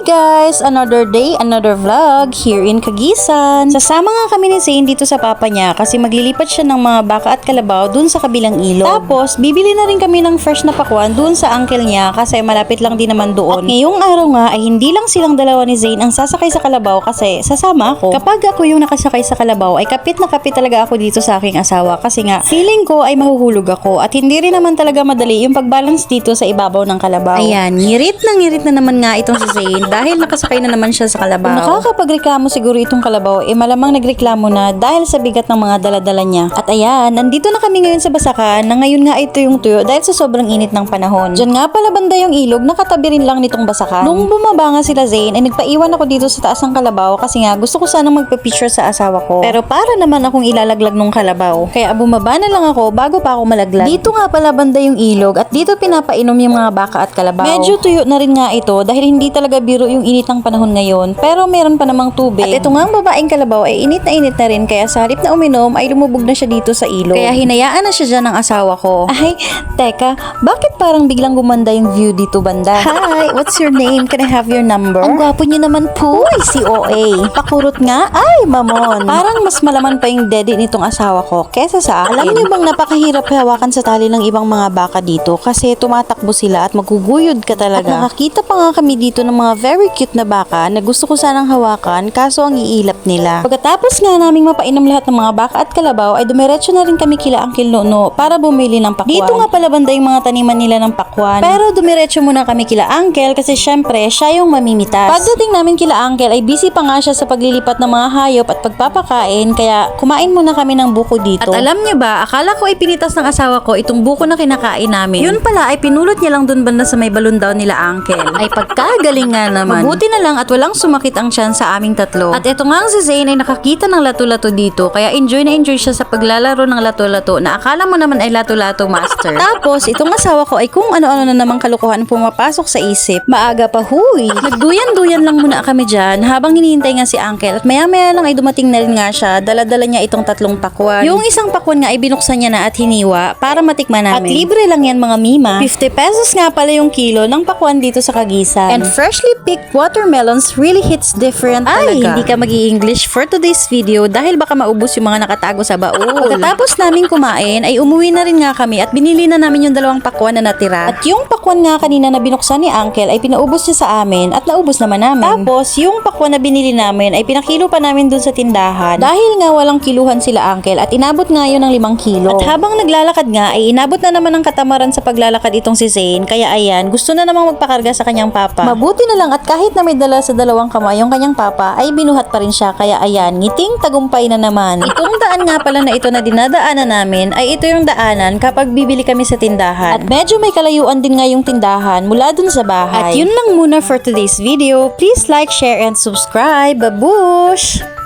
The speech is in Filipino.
guys! Another day, another vlog here in Kagisan. Sasama nga kami ni Zane dito sa papa niya kasi maglilipat siya ng mga baka at kalabaw dun sa kabilang ilog. Tapos, bibili na rin kami ng fresh na pakwan dun sa uncle niya kasi malapit lang din naman doon. At ngayong araw nga ay hindi lang silang dalawa ni Zane ang sasakay sa kalabaw kasi sasama ako. Kapag ako yung nakasakay sa kalabaw ay kapit na kapit talaga ako dito sa aking asawa kasi nga feeling ko ay mahuhulog ako at hindi rin naman talaga madali yung pagbalance dito sa ibabaw ng kalabaw. Ayan, ngirit na naman nga itong si Zane dahil nakasakay na naman siya sa kalabaw. Kung nakakapagreklamo siguro itong kalabaw, malamang nagreklamo na dahil sa bigat ng mga daladala niya. At ayan, nandito na kami ngayon sa Basakan na ngayon nga ito yung tuyo dahil sa sobrang init ng panahon. Diyan nga pala banda yung ilog, nakatabi rin lang nitong Basakan. Nung bumaba nga sila Zane, ay nagpaiwan ako dito sa taas ng kalabaw kasi nga gusto ko sanang magpa-picture sa asawa ko. Pero para naman akong ilalaglag nung kalabaw. Kaya bumaba na lang ako bago pa ako malaglag. Dito nga pala banda yung ilog at dito pinapainom yung mga baka at kalabaw. Medyo tuyo na rin nga ito dahil hindi talaga biro yung init ng panahon ngayon, pero meron pa namang tubig. At ito nga ang babaeng kalabaw ay init na rin kaya sa halip na uminom ay lumubog na siya dito sa ilog. Kaya hinayaan na siya dyan ng asawa ko. Ay, teka, bakit parang biglang gumanda yung view dito banda? Hi, what's your name? Can I have your number? Ang gwapo niyo naman po. Uy, si OA. Pakurot nga? Ay, mamon. Parang mas malaman pa yung daddy nitong asawa ko kesa sa akin. Alam niyo bang napakahirap hawakan sa tali ng ibang mga baka dito kasi tumatakbo sila at maguguyod ka talaga. At nakakita pa nga kami dito ng mga very cute na baka na gusto ko sanang hawakan kaso ang iilap nila. Pagkatapos nga naming mapainom lahat ng mga baka at kalabaw ay dumiretso na rin kami kila Uncle Nono para bumili ng pakwan. Dito nga pala banda yung mga taniman nila ng pakwan. Pero dumiretso muna kami kila Uncle kasi syempre siya yung mamimitas. Pagdating namin kila Uncle ay busy pa nga siya sa paglilipat ng mga hayop at pagpapakain kaya kumain muna kami ng buko dito. At alam niyo ba, akala ko ay pinitas ng asawa ko itong buko na kinakain namin. Yun pala ay pinulot niya lang dun banda sa may balon daw nila Uncle. Ay pagkagaling nga naman. Mabuti na lang at walang sumakit ang tiyan sa aming tatlo. At eto nga ang si Zane ay nakakita ng lato-lato dito kaya enjoy na enjoy siya sa paglalaro ng lato-lato na akala mo naman ay lato-lato master. Tapos itong asawa ko ay kung ano-ano na namang kalukuhan pumapasok sa isip. Maaga pa huy. Nagduyan-duyan lang muna kami dyan habang hinihintay nga si Uncle at maya-maya lang ay dumating na rin nga siya. Dala-dala niya itong tatlong pakwan. Yung isang pakwan nga ay binuksan niya na at hiniwa para matikman namin. At libre lang yan mga mima. 50 pesos nga pala yung kilo ng pakwan dito sa Kagisan. And freshly picked watermelons really hits different talaga. Ay, hindi ka mag-i-English for today's video dahil baka maubos yung mga nakatago sa baul. Pagkatapos namin kumain ay umuwi na rin nga kami at binili na namin yung dalawang pakwan na natira. At yung pakwan nga kanina na binuksan ni Uncle ay pinaubos niya sa amin at naubos naman namin. Tapos yung pakwan na binili namin ay pinakilo pa namin dun sa tindahan dahil nga walang kiluhan sila Uncle at inabot nga yun ng 5 kilo. At habang naglalakad nga ay inabot na naman ng katamaran sa paglalakad itong si Zane kaya ayan, gusto na namang magpakarga sa kanyang papa. Mabuti na lang at kahit na may dala sa dalawang kamay yung kanyang papa ay binuhat pa rin siya kaya ayan, ngiting tagumpay na naman. Itong daan nga pala na ito na dinadaanan namin ay ito yung daanan kapag bibili kami sa tindahan. At medyo may kalayuan din nga yung tindahan mula dun sa bahay. At yun lang muna for today's video. Please like, share, and subscribe. Babush!